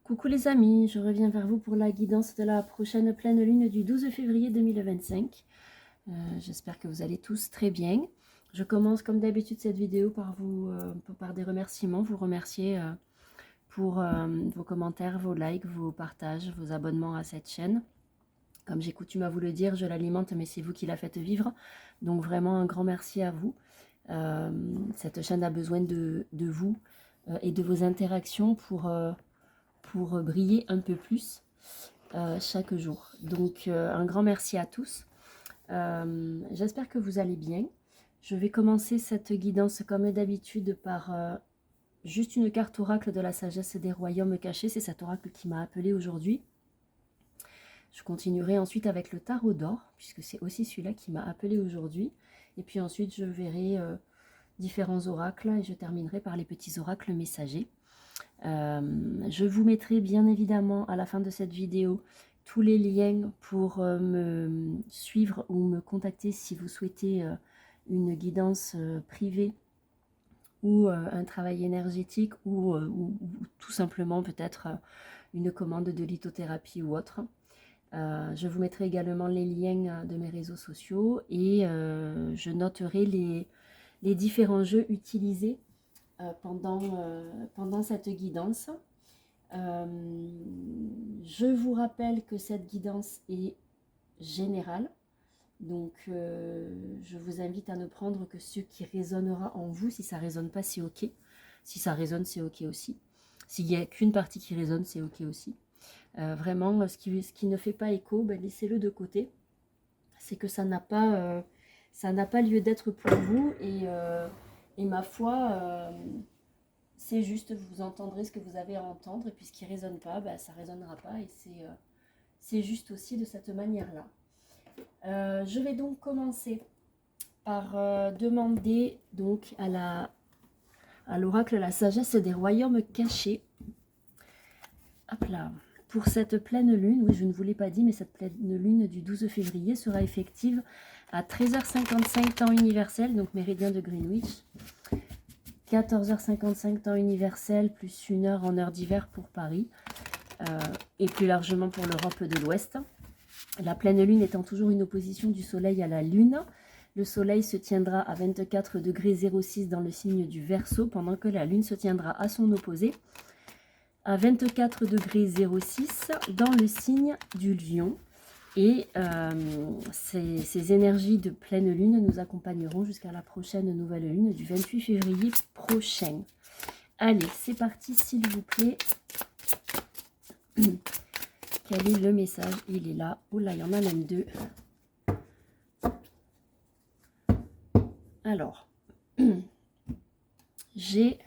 Coucou les amis, je reviens vers vous pour la guidance de la prochaine pleine lune du 12 février 2025. J'espère que vous allez tous très bien. Je commence comme d'habitude cette vidéo par des remerciements. Vous remercier pour vos commentaires, vos likes, vos partages, vos abonnements à cette chaîne. Comme j'ai coutume à vous le dire, je l'alimente, mais c'est vous qui la faites vivre. Donc vraiment un grand merci à vous. Cette chaîne a besoin de vous et de vos interactions pour briller un peu plus chaque jour. Donc un grand merci à tous. J'espère que vous allez bien. Je vais commencer cette guidance comme d'habitude par juste une carte oracle de la sagesse des royaumes cachés. C'est cet oracle qui m'a appelé aujourd'hui. Je continuerai ensuite avec le tarot d'or, puisque c'est aussi celui-là qui m'a appelé aujourd'hui. Et puis ensuite, je verrai différents oracles et je terminerai par les petits oracles messagers. Je vous mettrai bien évidemment à la fin de cette vidéo tous les liens pour me suivre ou me contacter si vous souhaitez une guidance privée ou un travail énergétique ou tout simplement peut-être une commande de lithothérapie ou autre. Je vous mettrai également les liens de mes réseaux sociaux et je noterai les différents jeux utilisés pendant cette guidance. Je vous rappelle que cette guidance est générale, donc je vous invite à ne prendre que ce qui résonnera en vous. Si ça ne résonne pas, c'est ok. Si ça résonne, c'est ok aussi. S'il n'y a qu'une partie qui résonne, c'est ok aussi. Vraiment, ce qui ne fait pas écho, ben, laissez-le de côté. C'est que ça n'a pas lieu d'être pour vous et ma foi, c'est juste, vous entendrez ce que vous avez à entendre, et puis ce qui ne résonne pas, bah, ça ne résonnera pas, et c'est juste aussi de cette manière-là. Je vais donc commencer par demander donc à l'oracle la sagesse des royaumes cachés. Hop là. Pour cette pleine lune, oui je ne vous l'ai pas dit, mais cette pleine lune du 12 février sera effective à 13h55 temps universel, donc méridien de Greenwich, 14h55 temps universel, plus 1 heure en heure d'hiver pour Paris, et plus largement pour l'Europe de l'Ouest. La pleine lune étant toujours une opposition du soleil à la lune, le soleil se tiendra à 24 degrés 06 dans le signe du Verseau, pendant que la lune se tiendra à son opposé, à 24 degrés 06 dans le signe du Lion. Et ces énergies de pleine lune nous accompagneront jusqu'à la prochaine nouvelle lune du 28 février prochain. Allez, c'est parti s'il vous plaît. Quel est le message? Il est là. Oh là, il y en a même deux. Alors, j'ai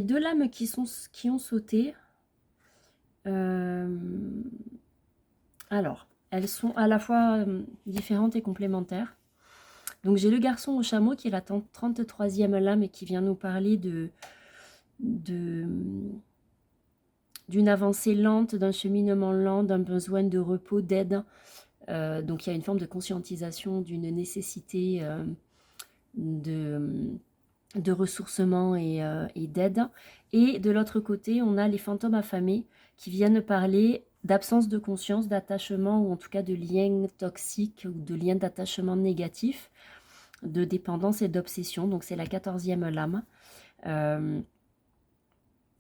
deux lames qui ont sauté. Alors, elles sont à la fois différentes et complémentaires. Donc j'ai le garçon au chameau qui est la 33e lame et qui vient nous parler d'une avancée lente, d'un cheminement lent, d'un besoin de repos, d'aide. Donc il y a une forme de conscientisation d'une nécessité de ressourcement et d'aide. Et de l'autre côté, on a les fantômes affamés qui viennent parler d'absence de conscience, d'attachement ou en tout cas de liens toxiques ou de liens d'attachement négatifs, de dépendance et d'obsession. Donc c'est la 14e lame.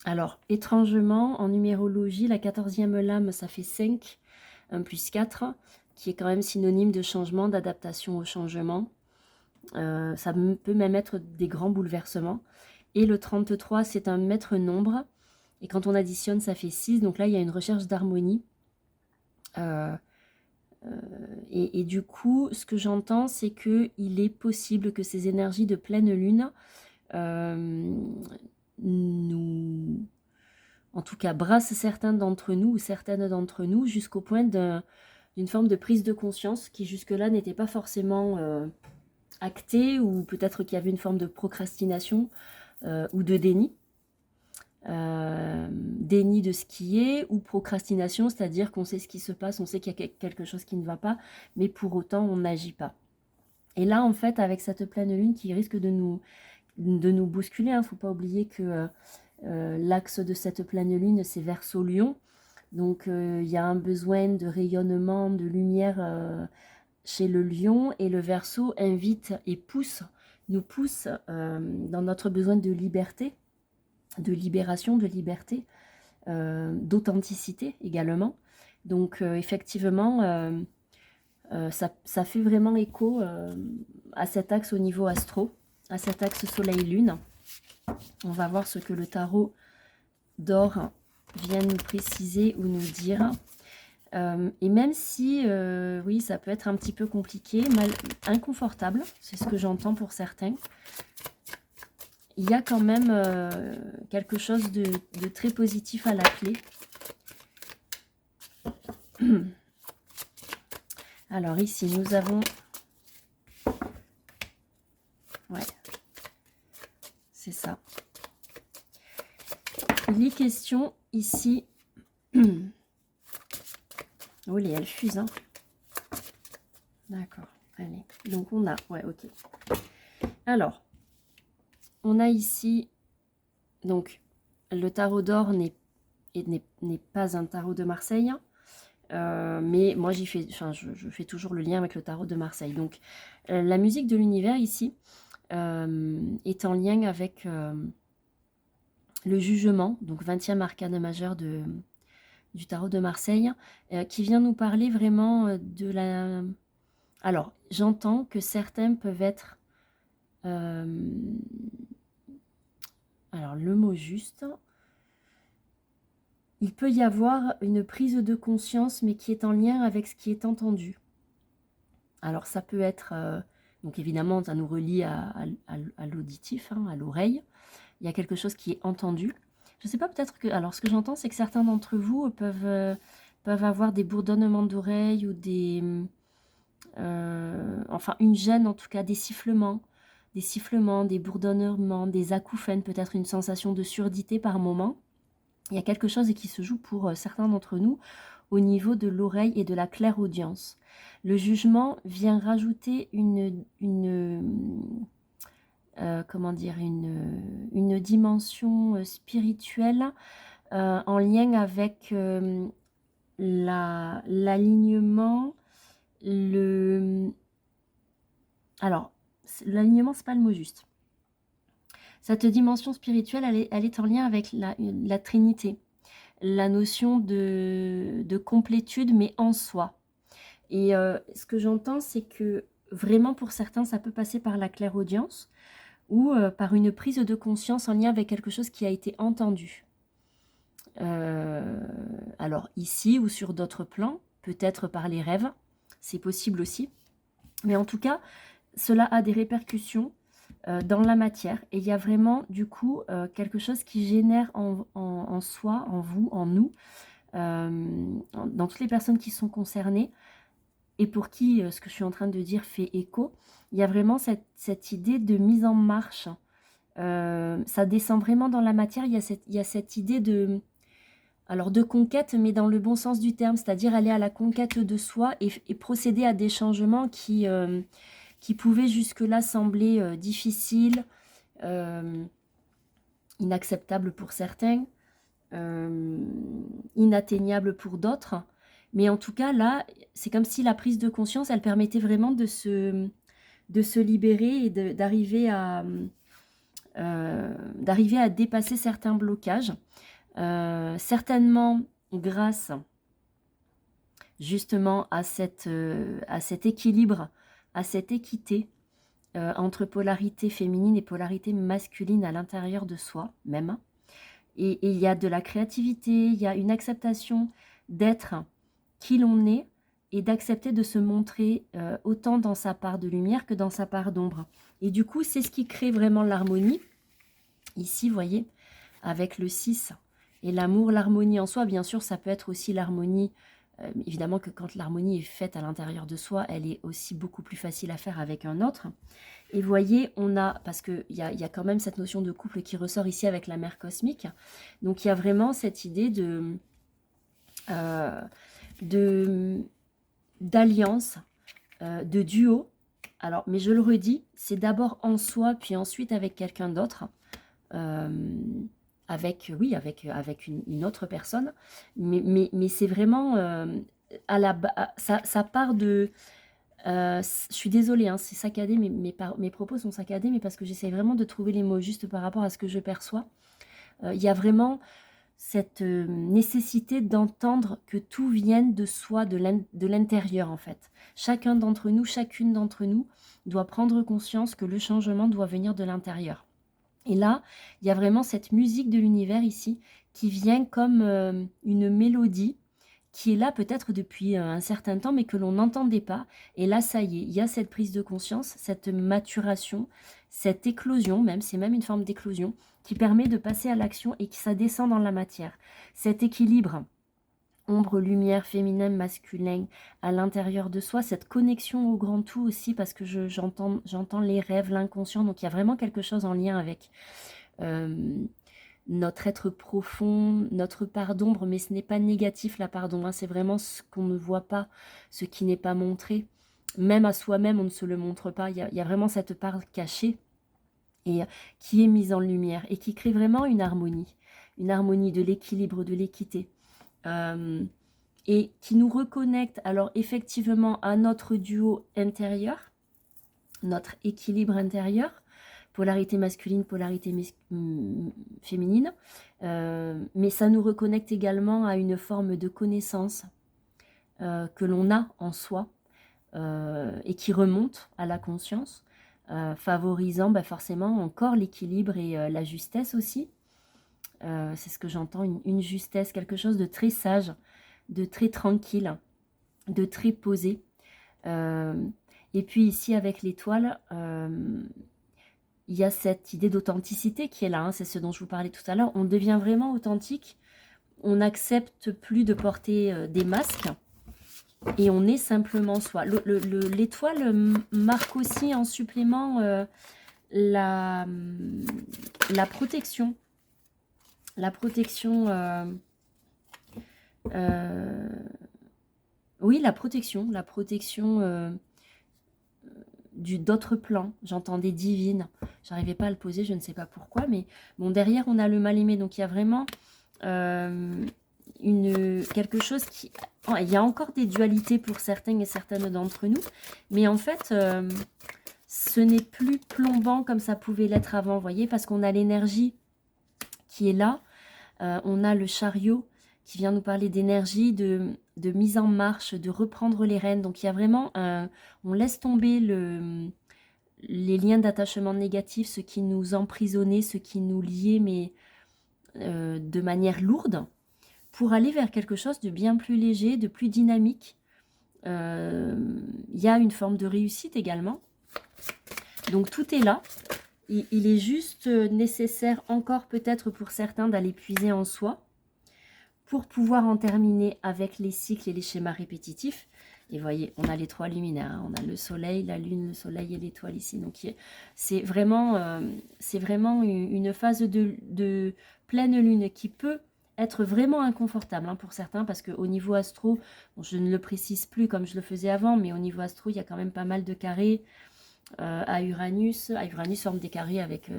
Alors étrangement, en numérologie, la 14e lame, ça fait 5, 1 plus 4, qui est quand même synonyme de changement, d'adaptation au changement. Ça peut même être des grands bouleversements. Et le 33, c'est un maître nombre. Et quand on additionne, ça fait 6. Donc là, il y a une recherche d'harmonie. Et du coup, ce que j'entends, c'est qu'il est possible que ces énergies de pleine lune nous, en tout cas, brassent certains d'entre nous ou certaines d'entre nous jusqu'au point d'une forme de prise de conscience qui jusque-là n'était pas forcément actée, ou peut-être qu'il y avait une forme de procrastination ou de déni. Déni de ce qui est, ou procrastination, c'est-à-dire qu'on sait ce qui se passe, on sait qu'il y a quelque chose qui ne va pas, mais pour autant on n'agit pas. Et là en fait avec cette pleine lune qui risque de nous de nous bousculer. Il ne faut pas oublier que l'axe de cette pleine lune, c'est Verseau-Lion. Donc, il y a un besoin de rayonnement, de lumière chez le lion. Et le Verseau invite et nous pousse dans notre besoin de liberté, de libération, de liberté, d'authenticité également. Donc, effectivement, ça fait vraiment écho à cet axe au niveau astro, à cet axe soleil-lune. On va voir ce que le tarot d'or vient nous préciser ou nous dire. Et même si, oui, ça peut être un petit peu compliqué, inconfortable, c'est ce que j'entends pour certains, il y a quand même quelque chose de très positif à la clé. Alors ici, nous avons... Ouais, c'est ça. Il est question ici... Oh, elle fuse, hein. D'accord, allez. Donc on a... Ouais, ok. Alors, on a ici... Donc, le tarot d'or n'est pas un tarot de Marseille. Mais moi, je fais toujours le lien avec le tarot de Marseille. Donc, la musique de l'univers ici est en lien avec le jugement, donc 20e arcane majeur du tarot de Marseille, qui vient nous parler vraiment de la... Alors, j'entends que certains peuvent être... alors, le mot juste... Il peut y avoir une prise de conscience, mais qui est en lien avec ce qui est entendu. Alors, ça peut être... donc, évidemment, ça nous relie à l'auditif, hein, à l'oreille. Il y a quelque chose qui est entendu. Je ne sais pas, peut-être que... Alors, ce que j'entends, c'est que certains d'entre vous peuvent avoir des bourdonnements d'oreilles ou des... enfin, une gêne, en tout cas, des sifflements, des bourdonnements, des acouphènes, peut-être une sensation de surdité par moment. Il y a quelque chose qui se joue pour certains d'entre nous au niveau de l'oreille et de la clairaudience. Le jugement vient rajouter comment dire, une dimension spirituelle en lien avec l'alignement, alors, l'alignement, c'est pas le mot juste. Cette dimension spirituelle, elle est en lien avec la Trinité, la notion de complétude, mais en soi. Et ce que j'entends, c'est que vraiment pour certains, ça peut passer par la clairaudience ou par une prise de conscience en lien avec quelque chose qui a été entendu. Alors ici ou sur d'autres plans, peut-être par les rêves, c'est possible aussi. Mais en tout cas, cela a des répercussions dans la matière. Et il y a vraiment, du coup, quelque chose qui génère en soi, en vous, en nous, dans toutes les personnes qui sont concernées, et pour qui ce que je suis en train de dire fait écho, il y a vraiment cette idée de mise en marche. Ça descend vraiment dans la matière, il y a cette idée de conquête, mais dans le bon sens du terme, c'est-à-dire aller à la conquête de soi et procéder à des changements qui pouvaient jusque-là sembler difficiles, inacceptables pour certains, inatteignables pour d'autres. Mais en tout cas, là, c'est comme si la prise de conscience, elle permettait vraiment de se libérer et d'arriver à dépasser certains blocages. Certainement grâce justement à cet équilibre, à cette équité entre polarité féminine et polarité masculine à l'intérieur de soi même. Et il y a de la créativité, il y a une acceptation d'être qui l'on est et d'accepter de se montrer autant dans sa part de lumière que dans sa part d'ombre. Et du coup, c'est ce qui crée vraiment l'harmonie. Ici, vous voyez, avec le 6 et l'amour, l'harmonie en soi, bien sûr, ça peut être aussi l'harmonie. Évidemment que quand l'harmonie est faite à l'intérieur de soi, elle est aussi beaucoup plus facile à faire avec un autre. Et vous voyez, on a, parce qu'il y a quand même cette notion de couple qui ressort ici avec la mère cosmique. Donc, il y a vraiment cette idée d'alliance, de duo, Alors, mais je le redis, c'est d'abord en soi, puis ensuite avec quelqu'un d'autre. Avec une autre personne. Mais c'est vraiment ça part de... je suis désolée, hein, c'est saccadé, mes propos sont saccadés, mais parce que j'essaie vraiment de trouver les mots justes par rapport à ce que je perçois. Il y a vraiment cette nécessité d'entendre que tout vienne de soi, de l'intérieur en fait. Chacun d'entre nous, chacune d'entre nous doit prendre conscience que le changement doit venir de l'intérieur. Et là, il y a vraiment cette musique de l'univers ici qui vient comme une mélodie qui est là peut-être depuis un certain temps mais que l'on n'entendait pas. Et là, ça y est, il y a cette prise de conscience, cette maturation, cette éclosion même, c'est même une forme d'éclosion qui permet de passer à l'action et qui ça descend dans la matière. Cet équilibre ombre, lumière, féminin, masculin à l'intérieur de soi, cette connexion au grand tout aussi parce que j'entends les rêves, l'inconscient, donc il y a vraiment quelque chose en lien avec notre être profond, notre part d'ombre, mais ce n'est pas négatif la part d'ombre, hein, c'est vraiment ce qu'on ne voit pas, ce qui n'est pas montré. Même à soi-même, on ne se le montre pas, il y a vraiment cette part cachée et qui est mise en lumière et qui crée vraiment une harmonie de l'équilibre, de l'équité. Et qui nous reconnecte alors effectivement à notre duo intérieur, notre équilibre intérieur, polarité masculine, polarité féminine, mais ça nous reconnecte également à une forme de connaissance que l'on a en soi et qui remonte à la conscience, favorisant forcément encore l'équilibre et la justesse aussi. C'est ce que j'entends, une justesse, quelque chose de très sage, de très tranquille, de très posé. Et puis ici avec l'étoile, il y a cette idée d'authenticité qui est là, hein, c'est ce dont je vous parlais tout à l'heure. On devient vraiment authentique, on n'accepte plus de porter des masques et on est simplement soi. L'étoile marque aussi en supplément la protection. La protection... oui, la protection d'autres plans. J'entendais divine. J'arrivais pas à le poser, je ne sais pas pourquoi, mais bon, derrière, on a le mal-aimé. Donc, il y a vraiment quelque chose qui... Oh, il y a encore des dualités pour certains et certaines d'entre nous, mais en fait, ce n'est plus plombant comme ça pouvait l'être avant, vous voyez, parce qu'on a l'énergie qui est là. On a le chariot qui vient nous parler d'énergie, de mise en marche, de reprendre les rênes. Donc il y a vraiment on laisse tomber les liens d'attachement négatifs, ce qui nous emprisonnait, ce qui nous liait, mais de manière lourde, pour aller vers quelque chose de bien plus léger, de plus dynamique. Il y a une forme de réussite également. Donc tout est là. Il est juste nécessaire encore peut-être pour certains d'aller puiser en soi pour pouvoir en terminer avec les cycles et les schémas répétitifs. Et voyez, on a les trois luminaires, hein. On a le soleil, la lune, le soleil et l'étoile ici. Donc c'est vraiment une phase de pleine lune qui peut être vraiment inconfortable, hein, pour certains, parce qu'au niveau astro, bon, je ne le précise plus comme je le faisais avant, mais au niveau astro, il y a quand même pas mal de carrés à Uranus. Uranus forme des carrés avec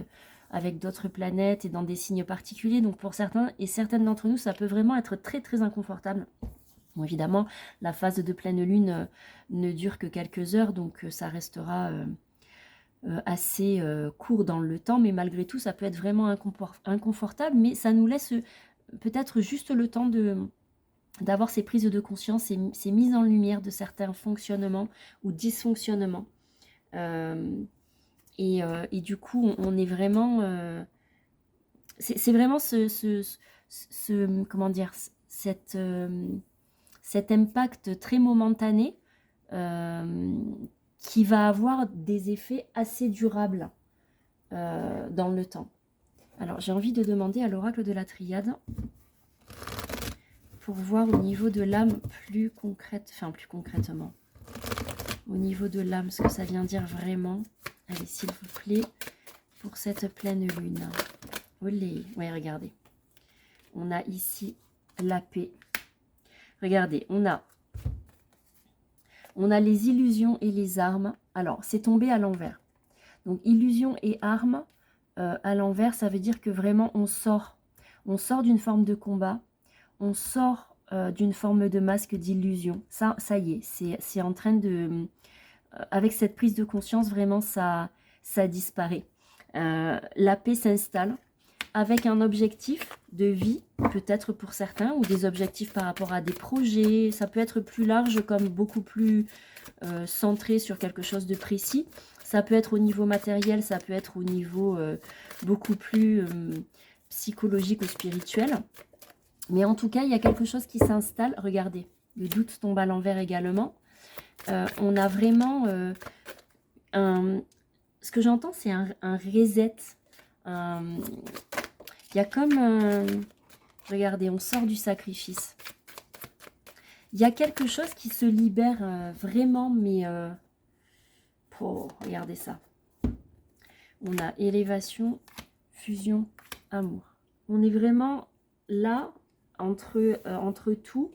d'autres planètes et dans des signes particuliers. Donc pour certains et certaines d'entre nous, ça peut vraiment être très très inconfortable. Bon, évidemment, la phase de pleine lune ne dure que quelques heures, donc ça restera assez court dans le temps, mais malgré tout, ça peut être vraiment inconfortable, mais ça nous laisse peut-être juste le temps d'avoir ces prises de conscience, ces mises en lumière de certains fonctionnements ou dysfonctionnements. Et du coup, on est vraiment... c'est vraiment comment dire, cet impact très momentané qui va avoir des effets assez durables dans le temps. Alors, j'ai envie de demander à l'oracle de la Triade pour voir au niveau de l'âme plus concrètement. Au niveau de l'âme, ce que ça vient dire vraiment. Allez, s'il vous plaît, pour cette pleine lune. Olé. Ouais, regardez. On a ici la paix. Regardez, on a On a les illusions et les armes. Alors, c'est tombé à l'envers. Donc, illusions et armes, à l'envers, ça veut dire que vraiment, on sort. On sort d'une forme de combat. On sort d'une forme de masque d'illusion. Ça y est, c'est en train de... avec cette prise de conscience, vraiment, ça disparaît. La paix s'installe avec un objectif de vie, peut-être pour certains, ou des objectifs par rapport à des projets. Ça peut être plus large, comme beaucoup plus centré sur quelque chose de précis. Ça peut être au niveau matériel, ça peut être au niveau beaucoup plus psychologique ou spirituel. Mais en tout cas, il y a quelque chose qui s'installe. Regardez, le doute tombe à l'envers également. On a vraiment ce que j'entends, c'est un reset. Il y a comme un... Regardez, on sort du sacrifice. Il y a quelque chose qui se libère vraiment, mais... Oh, regardez ça. On a élévation, fusion, amour. On est vraiment là, entre tout.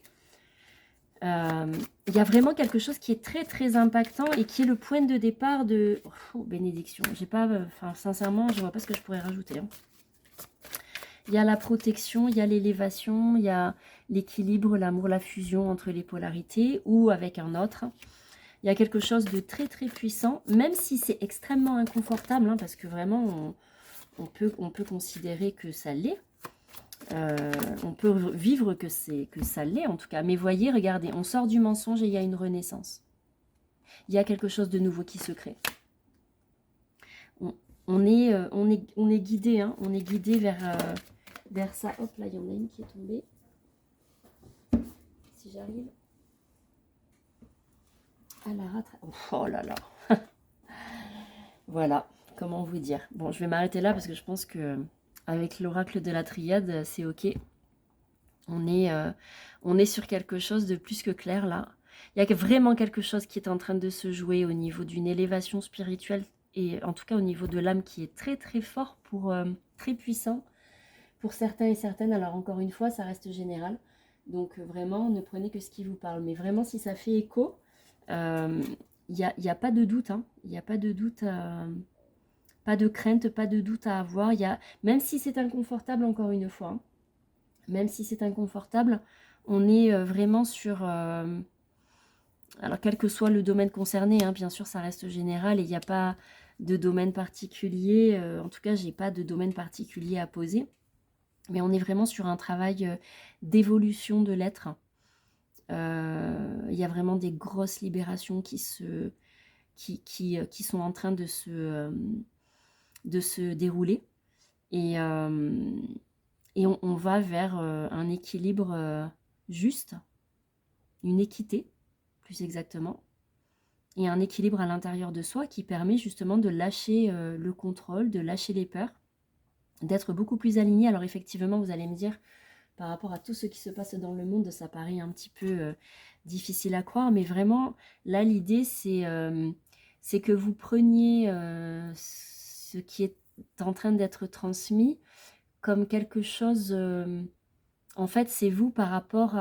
Il y a vraiment quelque chose qui est très très impactant et qui est le point de départ de... Oh, bénédiction. J'ai pas... Enfin, sincèrement, je vois pas ce que je pourrais rajouter. Hein. Il y a la protection, il y a l'élévation, il y a l'équilibre, l'amour, la fusion entre les polarités ou avec un autre. Il y a quelque chose de très très puissant, même si c'est extrêmement inconfortable, hein, parce que vraiment, on peut considérer que ça l'est. On peut vivre que ça l'est en tout cas. Mais voyez, regardez, on sort du mensonge et il y a une renaissance. Il y a quelque chose de nouveau qui se crée. On est guidé, hein, on est guidé vers ça. Hop, là, il y en a une qui est tombée. Si j'arrive à la rattraper. Oh là là. Voilà, comment vous dire. Bon, je vais m'arrêter là parce que je pense que avec l'oracle de la triade, c'est ok. On est sur quelque chose de plus que clair là. Il y a vraiment quelque chose qui est en train de se jouer au niveau d'une élévation spirituelle et en tout cas au niveau de l'âme qui est très très fort, très puissant pour certains et certaines. Alors encore une fois, ça reste général. Donc vraiment, ne prenez que ce qui vous parle. Mais vraiment, si ça fait écho, il n'y a pas de doute. Hein. Il n'y a pas de doute, pas de crainte, pas de doute à avoir. Même si c'est inconfortable, encore une fois, hein, même si c'est inconfortable, on est vraiment sur... alors, quel que soit le domaine concerné, hein, bien sûr, ça reste général et il n'y a pas de domaine particulier. En tout cas, je n'ai pas de domaine particulier à poser. Mais on est vraiment sur un travail d'évolution de l'être. Il y a vraiment des grosses libérations qui sont en train de se dérouler. Et on va vers un équilibre juste, une équité, plus exactement, et un équilibre à l'intérieur de soi qui permet justement de lâcher le contrôle, de lâcher les peurs, d'être beaucoup plus aligné. Alors effectivement, vous allez me dire, par rapport à tout ce qui se passe dans le monde, ça paraît un petit peu difficile à croire, mais vraiment, là, l'idée, c'est que vous preniez ce qui est en train d'être transmis comme quelque chose... en fait, c'est vous par rapport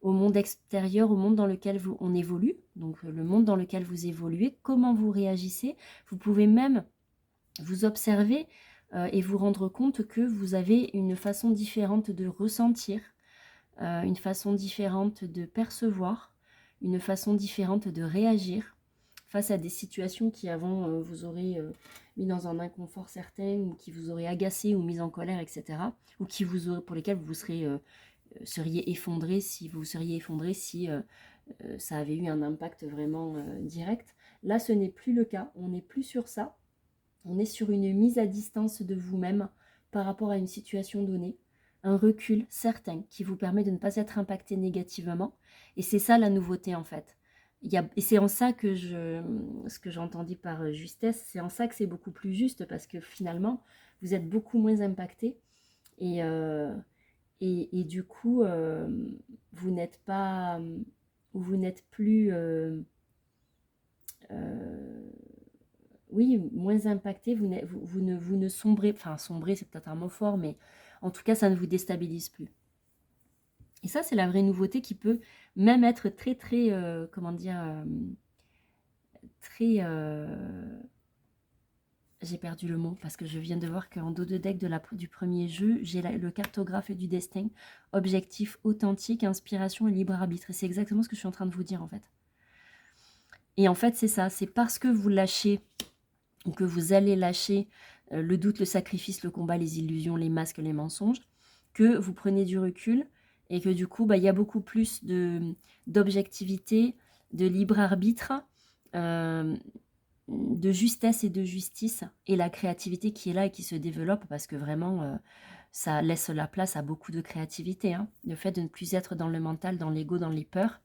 au monde extérieur, au monde dans lequel on évolue, donc le monde dans lequel vous évoluez, comment vous réagissez. Vous pouvez même vous observer et vous rendre compte que vous avez une façon différente de ressentir, une façon différente de percevoir, une façon différente de réagir face à des situations qui avant vous auraient mis dans un inconfort certain, ou qui vous auraient agacé ou mis en colère, etc. Ou pour lesquelles vous seriez effondré si ça avait eu un impact vraiment direct. Là, ce n'est plus le cas. On n'est plus sur ça. On est sur une mise à distance de vous-même par rapport à une situation donnée, un recul certain qui vous permet de ne pas être impacté négativement. Et c'est ça la nouveauté en fait. Et c'est en ça que ce que j'entendis par justesse, c'est en ça que c'est beaucoup plus juste parce que finalement, vous êtes beaucoup moins impacté et du coup, vous n'êtes plus... oui, moins impacté, vous ne sombrez, enfin sombrer c'est peut-être un mot fort, mais en tout cas ça ne vous déstabilise plus. Et ça, c'est la vraie nouveauté qui peut même être très, très, comment dire, très... j'ai perdu le mot parce que je viens de voir qu'en dos de deck du premier jeu, j'ai le cartographe du destin, objectif authentique, inspiration et libre arbitre. Et c'est exactement ce que je suis en train de vous dire en fait. Et en fait, c'est ça, c'est parce que vous lâchez, ou que vous allez lâcher le doute, le sacrifice, le combat, les illusions, les masques, les mensonges, que vous prenez du recul et que du coup, il y a beaucoup plus d'objectivité, de libre arbitre, de justesse et de justice, et la créativité qui est là et qui se développe, parce que vraiment, ça laisse la place à beaucoup de créativité. Hein. Le fait de ne plus être dans le mental, dans l'ego, dans les peurs,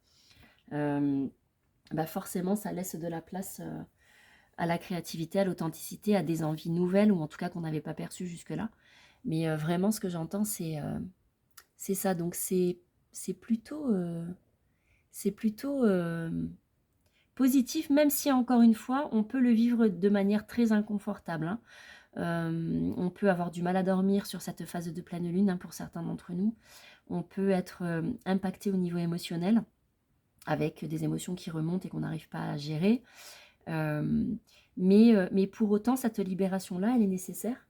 forcément, ça laisse de la place à la créativité, à l'authenticité, à des envies nouvelles, ou en tout cas qu'on n'avait pas perçues jusque-là. Mais vraiment, ce que j'entends, c'est ça. Donc, c'est plutôt... positif, même si, encore une fois, on peut le vivre de manière très inconfortable. Hein. On peut avoir du mal à dormir sur cette phase de pleine lune, hein, pour certains d'entre nous. On peut être impacté au niveau émotionnel, avec des émotions qui remontent et qu'on n'arrive pas à gérer. Mais pour autant, cette libération-là, elle est nécessaire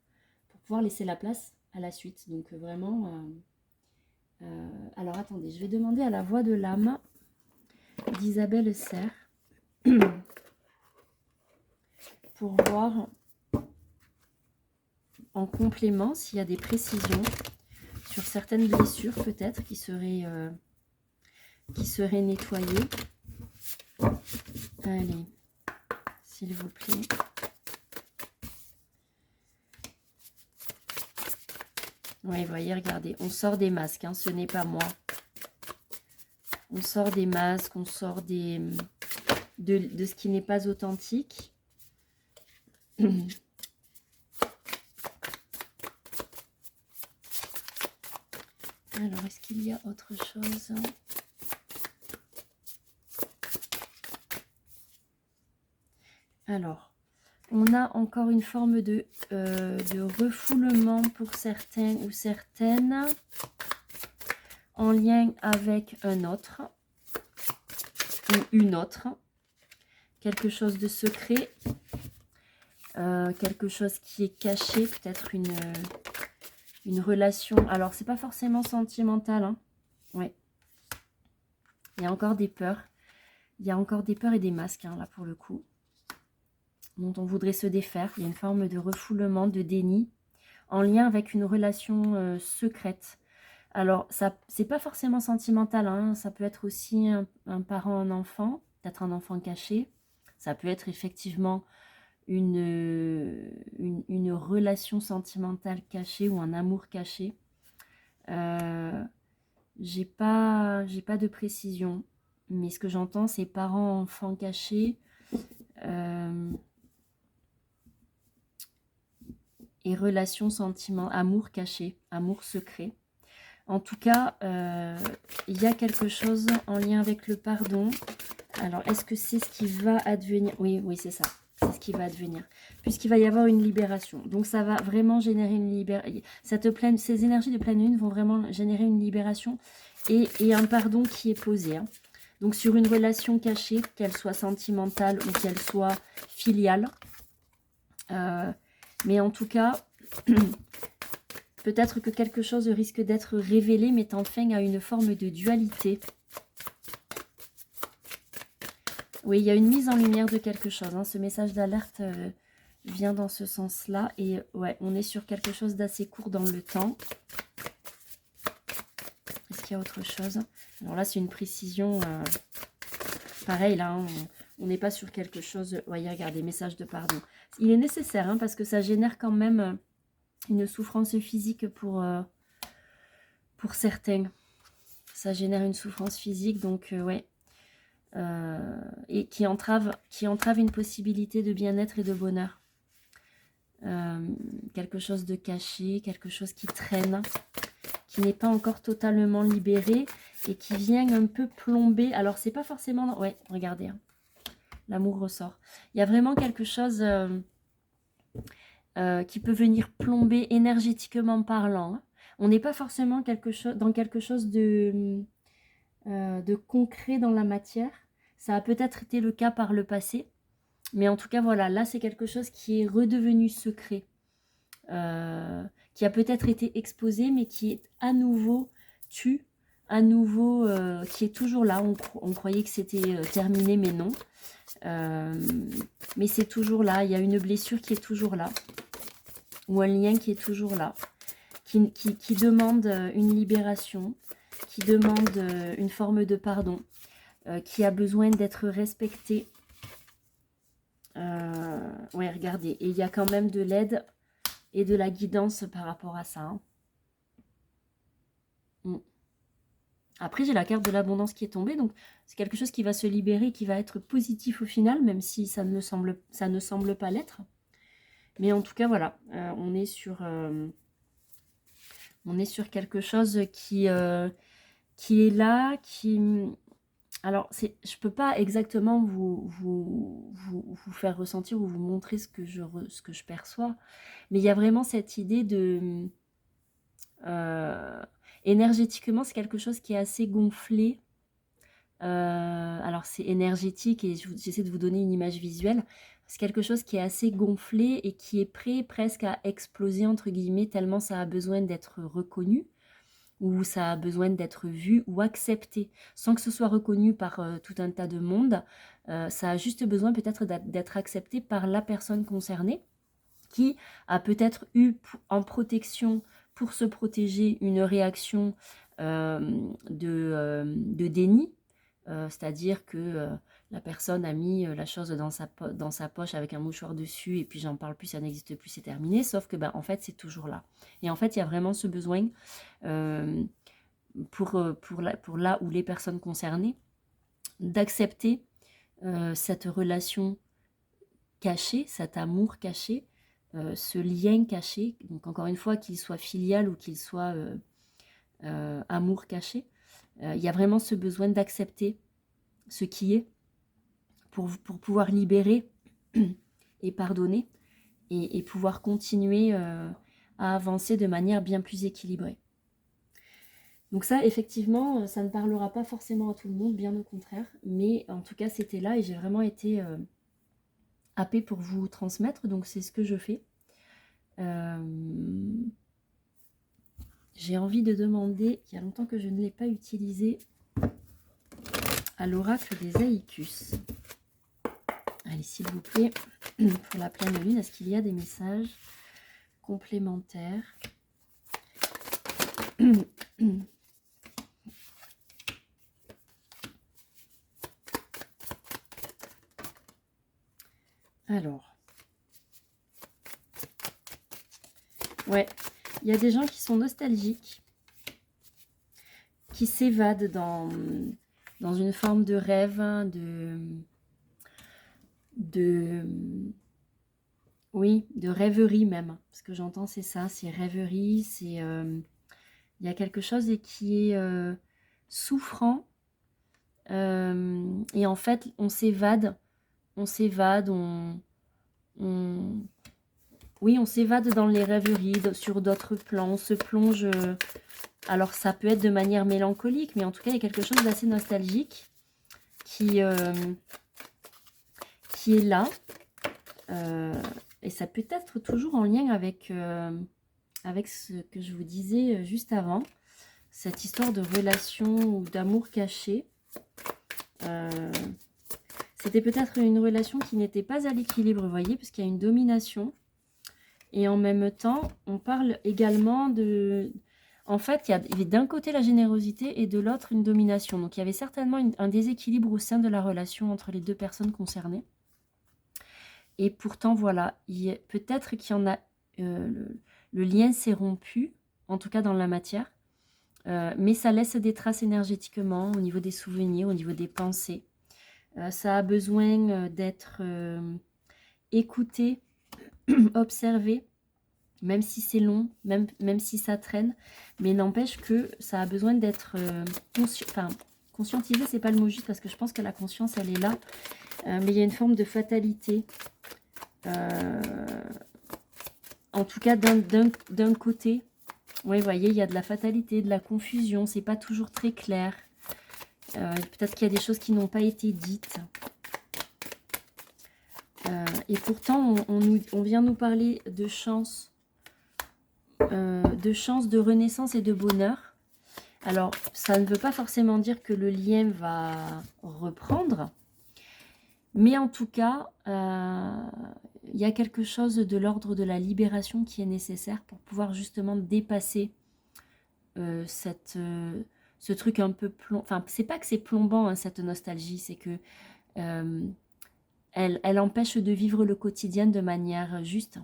pour pouvoir laisser la place à la suite. Donc vraiment... alors attendez, je vais demander à la voix de l'âme d'Isabelle Serre pour voir en complément s'il y a des précisions sur certaines blessures peut-être qui seraient nettoyées. Allez, s'il vous plaît. Oui, voyez, regardez, on sort des masques, hein, ce n'est pas moi. On sort des masques, on sort de ce qui n'est pas authentique. Alors, est-ce qu'il y a autre chose? Alors, on a encore une forme de refoulement pour certains ou certaines, en lien avec un autre ou une autre. Quelque chose de secret, quelque chose qui est caché, peut-être une relation. Alors, c'est pas forcément sentimental, hein. Ouais. Il y a encore des peurs. Il y a encore des peurs et des masques, hein, là, pour le coup, dont on voudrait se défaire. Il y a une forme de refoulement, de déni, en lien avec une relation secrète. Alors, ça, c'est pas forcément sentimental, hein. Ça peut être aussi un parent, un enfant, peut-être un enfant caché. Ça peut être effectivement une relation sentimentale cachée ou un amour caché. J'ai pas de précision, mais ce que j'entends, c'est parents, enfants cachés, et relations, sentiments, amour caché, amour secret. En tout cas, il y a quelque chose en lien avec le pardon. Alors, est-ce que c'est ce qui va advenir? Oui, oui, c'est ça. C'est ce qui va advenir. Puisqu'il va y avoir une libération. Donc, ça va vraiment générer une libération. Ces énergies de pleine lune vont vraiment générer une libération et un pardon qui est posé. Hein. Donc, sur une relation cachée, qu'elle soit sentimentale ou qu'elle soit filiale. Mais en tout cas... Peut-être que quelque chose risque d'être révélé, mettant fin à une forme de dualité. Oui, il y a une mise en lumière de quelque chose. Hein. Ce message d'alerte vient dans ce sens-là. Et ouais, on est sur quelque chose d'assez court dans le temps. Est-ce qu'il y a autre chose? Alors là, c'est une précision. Pareil, là, hein, on n'est pas sur quelque chose... Voyez, regardez, message de pardon. Il est nécessaire, hein, parce que ça génère quand même... une souffrance physique pour certains. Ça génère une souffrance physique, donc ouais. Et qui entrave une possibilité de bien-être et de bonheur. Quelque chose de caché, quelque chose qui traîne, qui n'est pas encore totalement libéré et qui vient un peu plomber. Alors, c'est pas forcément... Ouais, regardez. Hein. L'amour ressort. Il y a vraiment quelque chose... qui peut venir plomber énergétiquement parlant. Hein. On n'est pas forcément dans quelque chose de concret dans la matière. Ça a peut-être été le cas par le passé. Mais en tout cas, voilà, là, c'est quelque chose qui est redevenu secret. Qui a peut-être été exposé, mais qui est à nouveau tu, à nouveau, qui est toujours là. On croyait que c'était terminé, mais non. Mais c'est toujours là. Il y a une blessure qui est toujours là. Ou un lien qui est toujours là. Qui demande une libération, qui demande une forme de pardon, qui a besoin d'être respecté. Ouais, regardez. Et il y a quand même de l'aide et de la guidance par rapport à ça. Hein. Après, j'ai la carte de l'abondance qui est tombée, donc c'est quelque chose qui va se libérer, qui va être positif au final, même si ça ne semble pas l'être. Mais en tout cas, voilà, on est sur quelque chose qui est là, alors, je ne peux pas exactement vous faire ressentir ou vous montrer ce que je perçois, mais il y a vraiment cette idée de... énergétiquement, c'est quelque chose qui est assez gonflé. Alors, c'est énergétique et j'essaie de vous donner une image visuelle. C'est quelque chose qui est assez gonflé et qui est prêt presque à exploser, entre guillemets, tellement ça a besoin d'être reconnu ou ça a besoin d'être vu ou accepté, sans que ce soit reconnu par tout un tas de monde. Ça a juste besoin peut-être d'être accepté par la personne concernée, qui a peut-être eu en protection, pour se protéger, une réaction de déni, c'est-à-dire que la personne a mis la chose dans sa poche avec un mouchoir dessus, et puis j'en parle plus, ça n'existe plus, c'est terminé, sauf que en fait c'est toujours là. Et en fait il y a vraiment ce besoin pour là où les personnes concernées, d'accepter cette relation cachée, cet amour caché, ce lien caché, donc encore une fois, qu'il soit filial ou qu'il soit amour caché, il y a vraiment ce besoin d'accepter ce qui est pour pouvoir libérer et pardonner et pouvoir continuer à avancer de manière bien plus équilibrée. Donc ça, effectivement, ça ne parlera pas forcément à tout le monde, bien au contraire, mais en tout cas, c'était là et j'ai vraiment été happée pour vous transmettre, donc c'est ce que je fais. J'ai envie de demander, il y a longtemps que je ne l'ai pas utilisé, à l'oracle des Aïcus. Allez, s'il vous plaît, pour la pleine lune, est-ce qu'il y a des messages complémentaires? Alors, ouais, il y a des gens qui sont nostalgiques, qui s'évadent dans une forme de rêve, oui, de rêverie même. Ce que j'entends, c'est ça, c'est rêverie, c'est... il y a quelque chose qui est souffrant. Et en fait, on s'évade, oui, on s'évade dans les rêveries, sur d'autres plans, on se plonge... alors, ça peut être de manière mélancolique, mais en tout cas, il y a quelque chose d'assez nostalgique qui est là. Et ça peut être toujours en lien avec ce que je vous disais juste avant. Cette histoire de relation ou d'amour caché. C'était peut-être une relation qui n'était pas à l'équilibre, vous voyez, parce qu'il y a une domination. Et en même temps, on parle également de... En fait, il y avait d'un côté la générosité et de l'autre une domination. Donc, il y avait certainement un déséquilibre au sein de la relation entre les deux personnes concernées. Et pourtant, voilà, peut-être qu'il y en a... le lien s'est rompu, en tout cas dans la matière. Mais ça laisse des traces énergétiquement au niveau des souvenirs, au niveau des pensées. Ça a besoin d'être écouté, observé, même si c'est long, même si ça traîne, mais n'empêche que ça a besoin d'être conscientisé, c'est pas le mot juste parce que je pense que la conscience elle est là, mais il y a une forme de fatalité, en tout cas d'un côté, Oui, vous voyez, il y a de la fatalité, de la confusion, c'est pas toujours très clair. Peut-être qu'il y a des choses qui n'ont pas été dites. Et pourtant, on vient nous parler de chance, de renaissance et de bonheur. Alors, ça ne veut pas forcément dire que le lien va reprendre, mais en tout cas, il y a quelque chose de l'ordre de la libération qui est nécessaire pour pouvoir justement dépasser ce truc un peu plomb. Enfin, c'est pas que c'est plombant, hein, cette nostalgie, c'est que elle empêche de vivre le quotidien de manière juste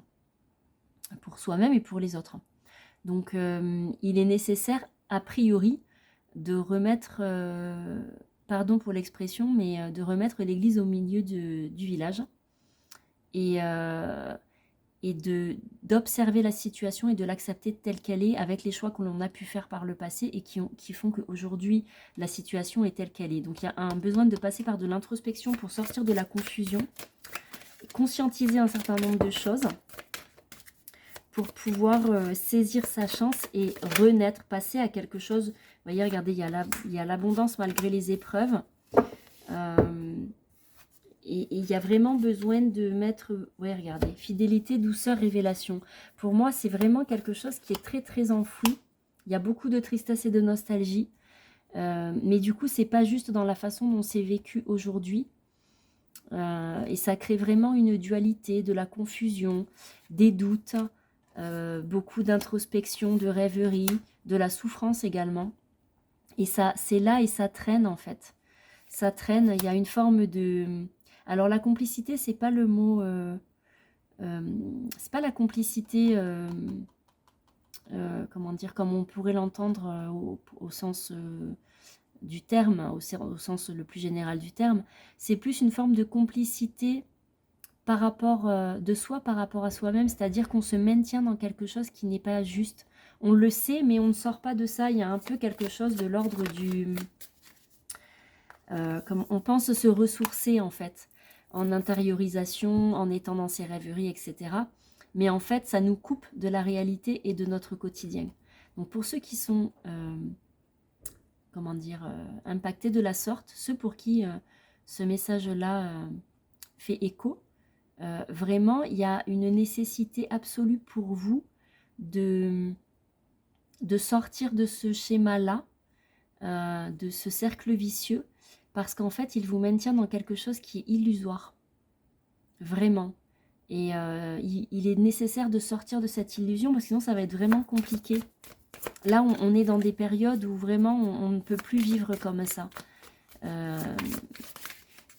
pour soi-même et pour les autres. Donc, il est nécessaire, a priori, de remettre, pardon pour l'expression, mais de remettre l'église au milieu du village et d'observer la situation et de l'accepter telle qu'elle est avec les choix que l'on a pu faire par le passé et qui font qu'aujourd'hui, la situation est telle qu'elle est. Donc, il y a un besoin de passer par de l'introspection pour sortir de la confusion, conscientiser un certain nombre de choses pour pouvoir saisir sa chance et renaître, passer à quelque chose. Vous voyez, regardez, il y a l'abondance malgré les épreuves. Et il y a vraiment besoin de mettre, ouais, regardez, fidélité, douceur, révélation. Pour moi, c'est vraiment quelque chose qui est très, très enfoui. Il y a beaucoup de tristesse et de nostalgie. Mais du coup, c'est pas juste dans la façon dont c'est vécu aujourd'hui. Et ça crée vraiment une dualité, de la confusion, des doutes, beaucoup d'introspection, de rêverie, de la souffrance également. Et ça, c'est là et ça traîne en fait. Ça traîne, il y a une forme de... Alors la complicité, c'est pas le mot... c'est pas la complicité... comment dire, comme on pourrait l'entendre au sens du terme, au sens le plus général du terme. C'est plus une forme de complicité par rapport de soi par rapport à soi-même, c'est-à-dire qu'on se maintient dans quelque chose qui n'est pas juste. On le sait, mais on ne sort pas de ça. Il y a un peu quelque chose de l'ordre du... comme on pense se ressourcer en fait, en intériorisation, en étant dans ses rêveries, etc. Mais en fait, ça nous coupe de la réalité et de notre quotidien. Donc pour ceux qui sont, comment dire, impactés de la sorte, ceux pour qui ce message-là fait écho, vraiment, il y a une nécessité absolue pour vous de sortir de ce schéma-là, de ce cercle vicieux, parce qu'en fait, il vous maintient dans quelque chose qui est illusoire. Vraiment. Et il est nécessaire de sortir de cette illusion, parce que sinon, ça va être vraiment compliqué. Là, on est dans des périodes où vraiment, on ne peut plus vivre comme ça.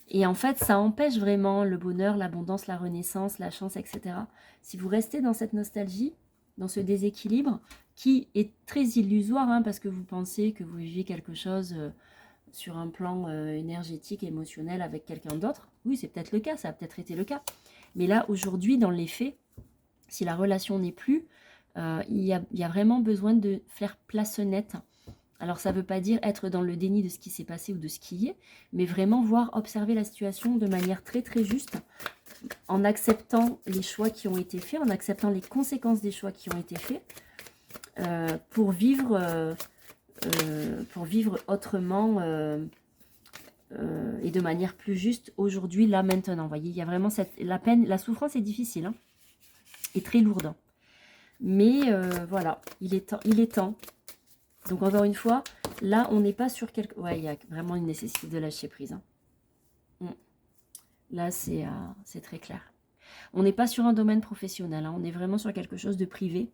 Et en fait, ça empêche vraiment le bonheur, l'abondance, la renaissance, la chance, etc. Si vous restez dans cette nostalgie, dans ce déséquilibre, qui est très illusoire, hein, parce que vous pensez que vous vivez quelque chose sur un plan énergétique, émotionnel avec quelqu'un d'autre. Oui, c'est peut-être le cas, ça a peut-être été le cas. Mais là, aujourd'hui, dans les faits, si la relation n'est plus, il y a vraiment besoin de faire place nette. Alors ça ne veut pas dire être dans le déni de ce qui s'est passé ou de ce qui y est, mais vraiment voir, observer la situation de manière très très juste, en acceptant les choix qui ont été faits, en acceptant les conséquences des choix qui ont été faits, pour vivre autrement et de manière plus juste aujourd'hui, là, maintenant. Vous voyez, il y a vraiment la peine, la souffrance est difficile, hein, et très lourde. Mais voilà, il est temps. Donc encore une fois, là, on n'est pas sur quelque... Ouais, il y a vraiment une nécessité de lâcher prise. Hein. Là, c'est très clair. On n'est pas sur un domaine professionnel, hein. On est vraiment sur quelque chose de privé,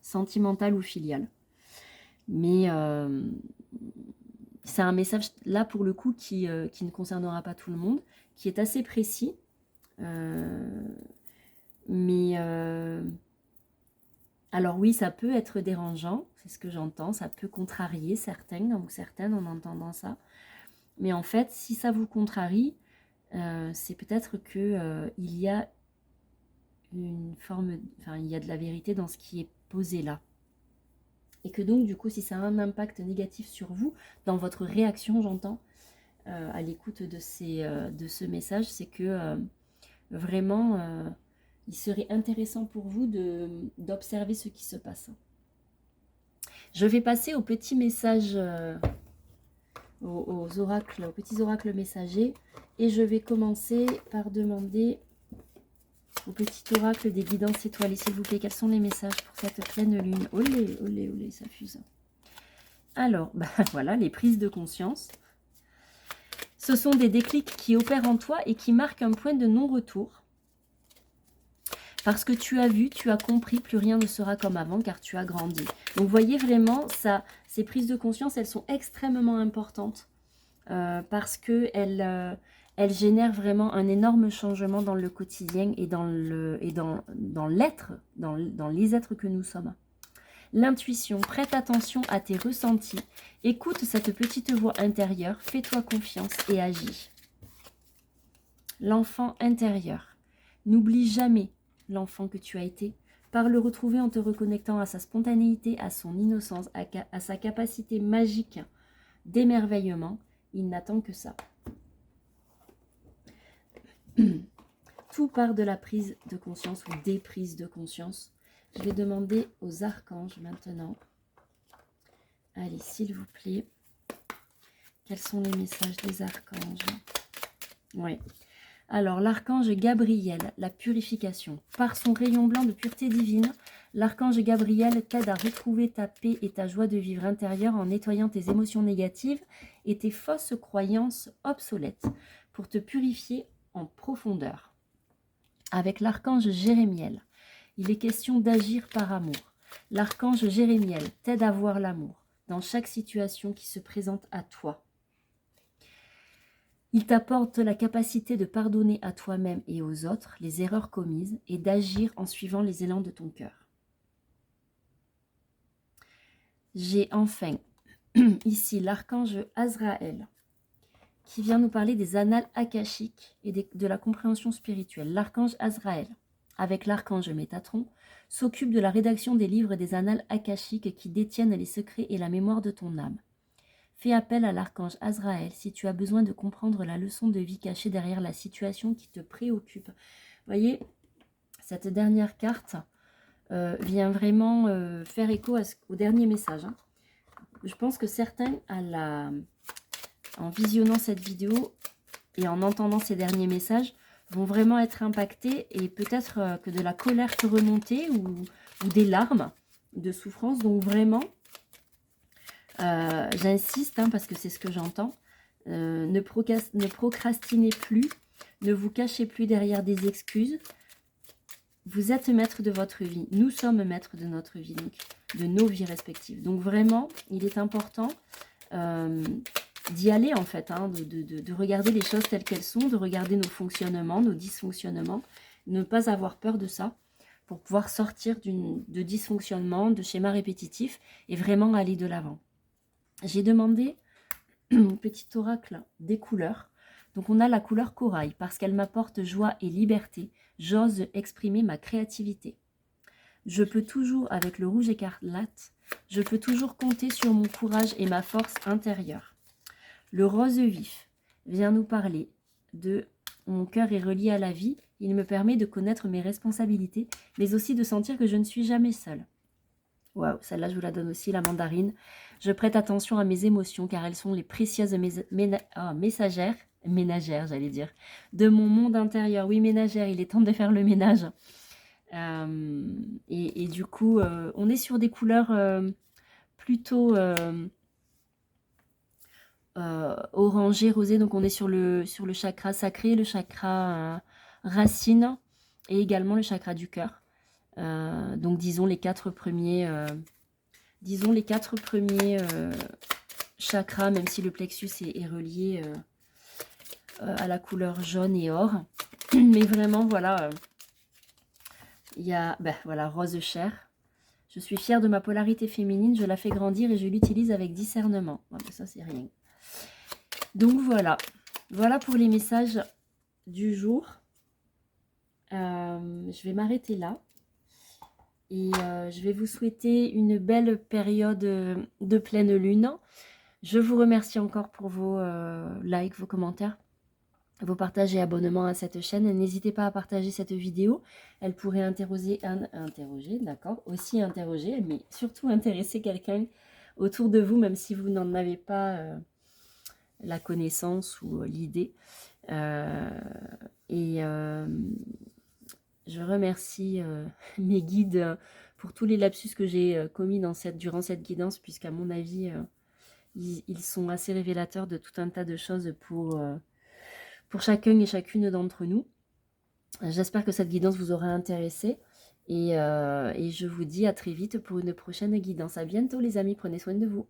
sentimental ou filial. Mais c'est un message, là, pour le coup, qui ne concernera pas tout le monde, qui est assez précis. Mais... alors oui, ça peut être dérangeant, c'est ce que j'entends, ça peut contrarier certains ou certaines en entendant ça. Mais en fait, si ça vous contrarie, c'est peut-être que il y a une forme, enfin, il y a de la vérité dans ce qui est posé là. Et que donc, du coup, si ça a un impact négatif sur vous, dans votre réaction, j'entends, à l'écoute de ce message, c'est que vraiment... il serait intéressant pour vous d'observer ce qui se passe. Je vais passer aux petits messages, aux oracles, aux petits oracles messagers. Et je vais commencer par demander au petit oracle des guidances étoilées, s'il vous plaît. Quels sont les messages pour cette pleine lune? Olé, olé, olé, ça fuse. Alors, bah, voilà, les prises de conscience. Ce sont des déclics qui opèrent en toi et qui marquent un point de non-retour. Parce que tu as vu, tu as compris, plus rien ne sera comme avant car tu as grandi. Donc, vous voyez vraiment, ça, ces prises de conscience, elles sont extrêmement importantes parce qu'elles elles génèrent vraiment un énorme changement dans le quotidien et dans l'être, dans les êtres que nous sommes. L'intuition, prête attention à tes ressentis, écoute cette petite voix intérieure, fais-toi confiance et agis. L'enfant intérieur, n'oublie jamais l'enfant que tu as été, par le retrouver en te reconnectant à sa spontanéité, à son innocence, à sa capacité magique d'émerveillement, il n'attend que ça. Tout part de la prise de conscience ou des prises de conscience. Je vais demander aux archanges maintenant. Allez, s'il vous plaît. Quels sont les messages des archanges? Oui. Alors, l'archange Gabriel, la purification. Par son rayon blanc de pureté divine, l'archange Gabriel t'aide à retrouver ta paix et ta joie de vivre intérieure en nettoyant tes émotions négatives et tes fausses croyances obsolètes pour te purifier en profondeur. Avec l'archange Jérémiel, il est question d'agir par amour. L'archange Jérémiel t'aide à voir l'amour dans chaque situation qui se présente à toi. Il t'apporte la capacité de pardonner à toi-même et aux autres les erreurs commises et d'agir en suivant les élans de ton cœur. J'ai enfin ici l'archange Azraël qui vient nous parler des annales akashiques et de la compréhension spirituelle. L'archange Azraël, avec l'archange Métatron, s'occupe de la rédaction des livres des annales akashiques qui détiennent les secrets et la mémoire de ton âme. Fais appel à l'archange Azraël si tu as besoin de comprendre la leçon de vie cachée derrière la situation qui te préoccupe. Vous voyez, cette dernière carte vient vraiment faire écho au dernier message. Hein. Je pense que certains, en visionnant cette vidéo et en entendant ces derniers messages, vont vraiment être impactés et peut-être que de la colère peut remonter ou des larmes de souffrance. Donc vraiment, j'insiste parce que c'est ce que j'entends, ne procrastinez plus, ne vous cachez plus derrière des excuses. Vous êtes maître de votre vie, nous sommes maîtres de notre vie, donc de nos vies respectives. Donc vraiment, il est important d'y aller en fait, de regarder les choses telles qu'elles sont, de regarder nos fonctionnements, nos dysfonctionnements, ne pas avoir peur de ça pour pouvoir sortir de dysfonctionnement, de schémas répétitifs et vraiment aller de l'avant. J'ai demandé un petit oracle des couleurs. Donc on a la couleur corail parce qu'elle m'apporte joie et liberté. J'ose exprimer ma créativité. Je peux toujours, avec le rouge écarlate, je peux toujours compter sur mon courage et ma force intérieure. Le rose vif vient nous parler de mon cœur est relié à la vie. Il me permet de connaître mes responsabilités, mais aussi de sentir que je ne suis jamais seule. Waouh, celle-là, je vous la donne aussi, la mandarine. Je prête attention à mes émotions, car elles sont les précieuses ménagères, j'allais dire, de mon monde intérieur. Oui, ménagère, il est temps de faire le ménage. Et du coup, on est sur des couleurs plutôt orangé, rosé. Donc, on est sur le chakra sacré, le chakra racine et également le chakra du cœur. Donc disons les quatre premiers chakras, même si le plexus est relié à la couleur jaune et or. Mais vraiment, voilà, il y a voilà, rose chair. Je suis fière de ma polarité féminine, je la fais grandir et je l'utilise avec discernement. Ouais, ça, c'est rien. Donc voilà, voilà pour les messages du jour. Je vais m'arrêter là. Et je vais vous souhaiter une belle période de pleine lune. Je vous remercie encore pour vos likes, vos commentaires. vos partages et abonnements à cette chaîne. N'hésitez pas à partager cette vidéo. Elle pourrait aussi interroger, mais surtout intéresser quelqu'un autour de vous, même si vous n'en avez pas la connaissance ou l'idée. Je remercie mes guides pour tous les lapsus que j'ai commis durant cette guidance, puisqu'à mon avis, ils sont assez révélateurs de tout un tas de choses pour chacun et chacune d'entre nous. J'espère que cette guidance vous aura intéressé et je vous dis à très vite pour une prochaine guidance. À bientôt les amis, prenez soin de vous.